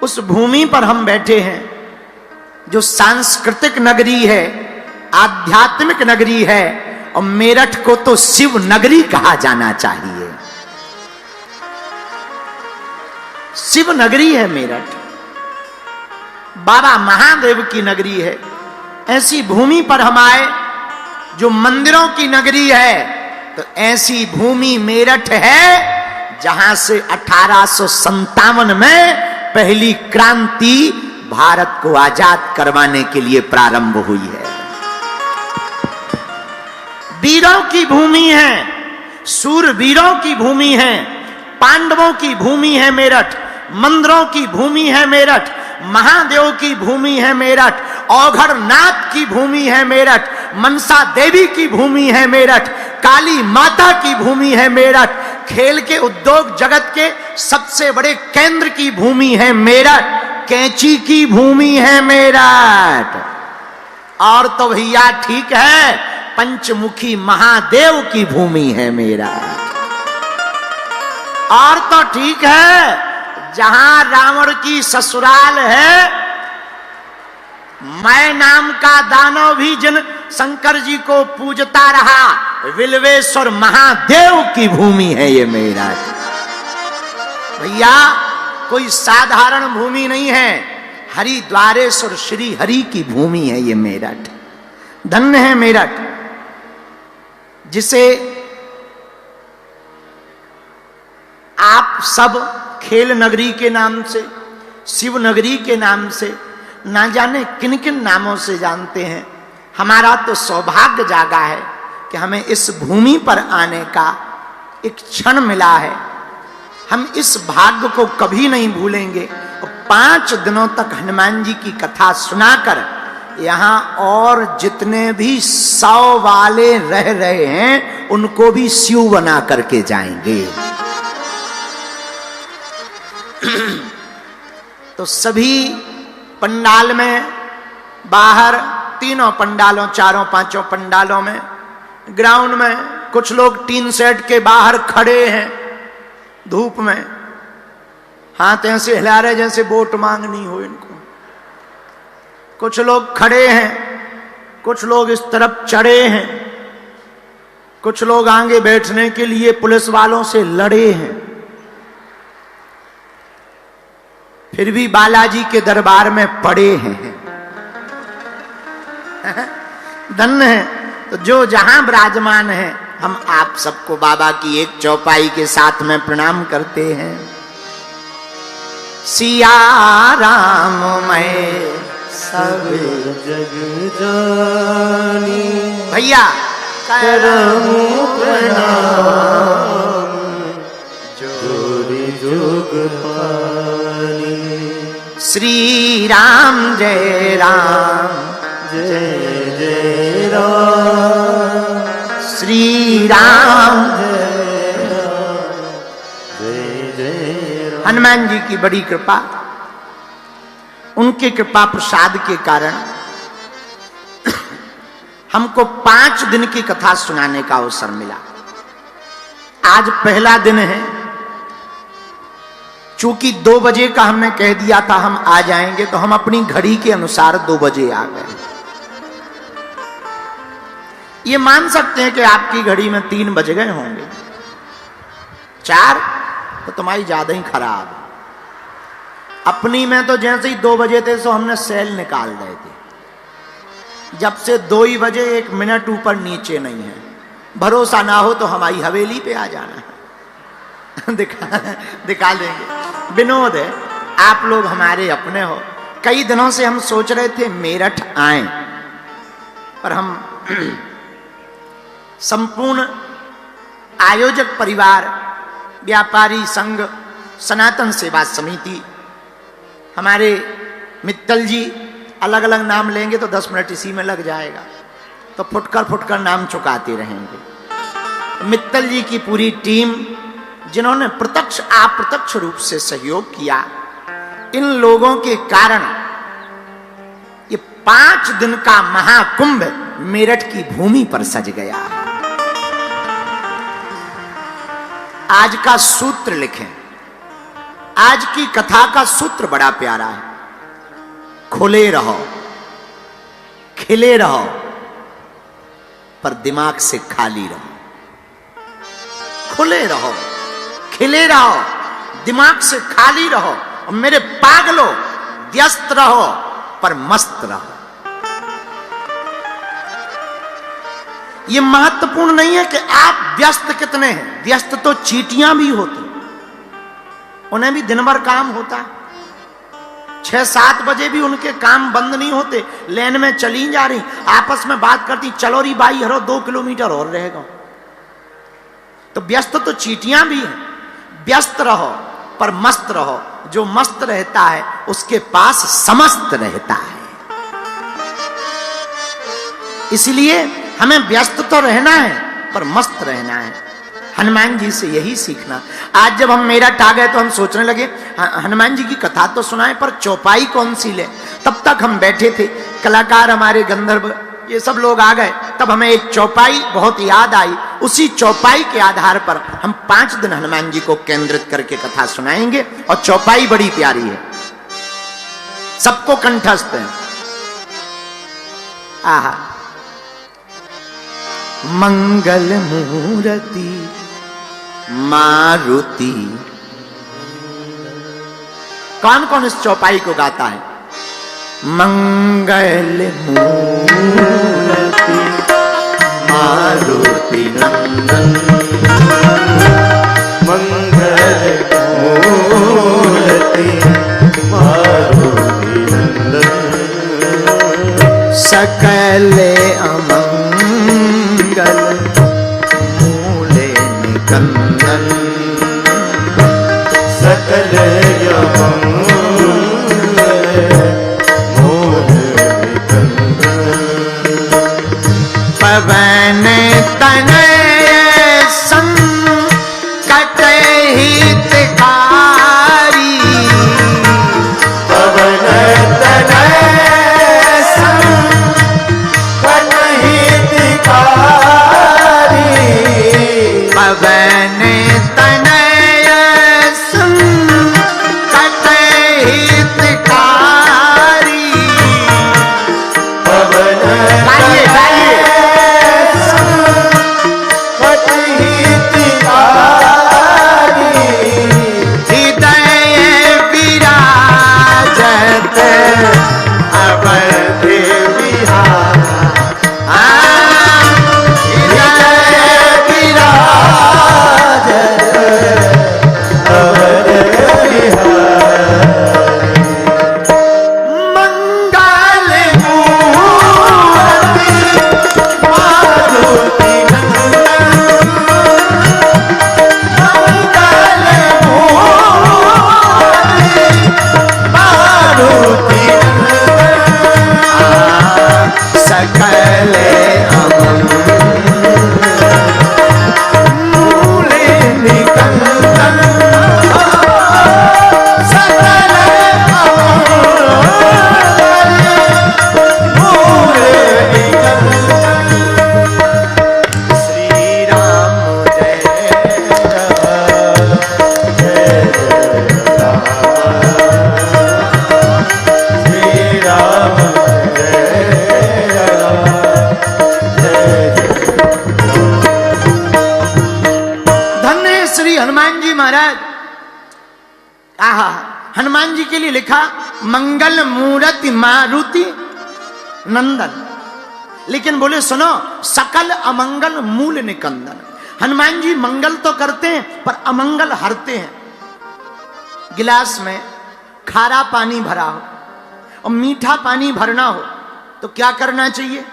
उस भूमि पर हम बैठे हैं जो सांस्कृतिक नगरी है, आध्यात्मिक नगरी है, और मेरठ को तो शिव नगरी कहा जाना चाहिए। शिव नगरी है मेरठ, बाबा महादेव की नगरी है। ऐसी भूमि पर हम आए जो मंदिरों की नगरी है, तो ऐसी भूमि मेरठ है जहां से 1857 में पहली क्रांति भारत को आजाद करवाने के लिए प्रारंभ हुई है। वीरों की भूमि है, सूरवीरों की भूमि है, पांडवों की भूमि है मेरठ, मंदिरों की भूमि है मेरठ, महादेव की भूमि है मेरठ, औघड़नाथ की भूमि है मेरठ, मनसा देवी की भूमि है मेरठ, काली माता की भूमि है मेरठ, खेल के उद्योग जगत के सबसे बड़े केंद्र की भूमि है मेरठ, कैंची की भूमि है मेरठ, और तो भैया ठीक है, पंचमुखी महादेव की भूमि है मेरठ, और तो ठीक है, जहां रावण की ससुराल है, मैं नाम का दानव भी जिन शंकर जी को पूजता रहा, विल्वेश्वर महादेव की भूमि है ये मेरठ। भैया कोई साधारण भूमि नहीं है, हरिद्वारेश्वर श्री हरि की भूमि है ये मेरठ। धन्य है मेरठ, जिसे आप सब खेल नगरी के नाम से, शिव नगरी के नाम से, ना जाने किन किन नामों से जानते हैं। हमारा तो सौभाग्य जागा है कि हमें इस भूमि पर आने का एक क्षण मिला है। हम इस भाग्य को कभी नहीं भूलेंगे। और 5 दिनों तक हनुमान जी की कथा सुनाकर यहाँ और जितने भी 100 वाले रह रहे हैं उनको भी शिव बना करके जाएंगे। तो सभी पंडाल में, बाहर तीनों पंडालों, 4-5 पंडालों में, ग्राउंड में कुछ लोग टीन सेट के बाहर खड़े हैं धूप में, हाथ ऐसे हिला रहे जैसे वोट मांगनी हो इनको। कुछ लोग खड़े हैं, कुछ लोग इस तरफ चढ़े हैं, कुछ लोग आगे बैठने के लिए पुलिस वालों से लड़े हैं। फिर भी बालाजी के दरबार में पड़े हैं। धन्य है। तो जो जहां विराजमान है, हम आप सबको बाबा की एक चौपाई के साथ में प्रणाम करते हैं। सिया राम मैं सब जग जानी, भैया करमु प्रणाम जोरी जोग पानी। श्री राम जय राम, जय जय राम, श्री राम जय राम, जय जय राम। हनुमान जी की बड़ी कृपा, उनके कृपा प्रसाद के कारण हमको 5 दिन की कथा सुनाने का अवसर मिला। आज पहला दिन है। चूंकि 2 बजे का हमने कह दिया था हम आ जाएंगे, तो हम अपनी घड़ी के अनुसार 2 बजे आ गए। ये मान सकते हैं कि आपकी घड़ी में 3 बज गए होंगे, 4 तो तुम्हारी ज्यादा ही खराब। अपनी में तो जैसे ही 2 बजे थे, सो हमने सेल निकाल रहे थे। जब से 2 ही बजे 1 मिनट ऊपर नीचे नहीं है। भरोसा ना हो तो हमारी हवेली पे आ जाना है। दिखा देंगे। विनोद है, आप लोग हमारे अपने हो। कई दिनों से हम सोच रहे थे मेरठ आएं, पर हम संपूर्ण आयोजक परिवार, व्यापारी संघ, सनातन सेवा समिति, हमारे मित्तल जी, अलग अलग नाम लेंगे तो 10 मिनट इसी में लग जाएगा, तो फुटकर नाम चुकाते रहेंगे। मित्तल जी की पूरी टीम, जिन्होंने प्रत्यक्ष अप्रत्यक्ष रूप से सहयोग किया, इन लोगों के कारण ये 5 दिन का महाकुंभ मेरठ की भूमि पर सज गया है। आज का सूत्र लिखें, आज की कथा का सूत्र बड़ा प्यारा है। खुले रहो, खिले रहो, पर दिमाग से खाली रहो। खुले रहो, खिले रहो, दिमाग से खाली रहो। और मेरे पागलों, व्यस्त रहो पर मस्त रहो। यह महत्वपूर्ण नहीं है कि आप व्यस्त कितने हैं। व्यस्त तो चींटियां भी होती, उन्हें भी दिन भर काम होता है। 6-7 बजे भी उनके काम बंद नहीं होते। लेन में चली जा रही, आपस में बात करती, चलो री बाई हरो 2 किलोमीटर और रहेगा। तो व्यस्त तो चींटियां भी हैं। व्यस्त रहो पर मस्त रहो। जो मस्त रहता है उसके पास समस्त रहता है। इसलिए हमें व्यस्त तो रहना है पर मस्त रहना है। हनुमान जी से यही सीखना। आज जब हम मेरठ आ गए तो हम सोचने लगे हनुमान जी की कथा तो सुनाए, पर चौपाई कौन सी ले। तब तक हम बैठे थे, कलाकार हमारे गंधर्व ये सब लोग आ गए। तब हमें एक चौपाई बहुत याद आई। उसी चौपाई के आधार पर हम 5 दिन हनुमान जी को केंद्रित करके कथा सुनाएंगे। और चौपाई बड़ी प्यारी है, सबको कंठस्थ है। आहा, मंगल मूर्ति मारुति। कौन कौन इस चौपाई को गाता है? मंगल मूर्ति मारुति नंदन, मंगल मूर्ति मारुति नंदन, सकल अमंगल मूले निकंदन, सकल पवन तनय संकट हितकारी, पवन तनय संकट हितकारी, पवन तनय संकट हितकारी। पवन गाइए गाइए। हृदय विराजत अवध विहार, हृदय विराजत अवध विहार, मंगल मूर्ति मारुति नंदन, मंगल मूर्ति मारुति नंदन, सकल मूले निकंदन, सकल मूले निकंदन। श्री राम जय श्री राम धन्य श्री हनुमान जी महाराज। आहा, हनुमान जी के लिए लिखा मंगल मूर्ति मारुति नंदन। लेकिन बोले सुनो, सकल अमंगल मूल निकंदन। हनुमान जी मंगल तो करते हैं पर अमंगल हरते हैं। गिलास में खारा पानी भरा हो और मीठा पानी भरना हो तो क्या करना चाहिए?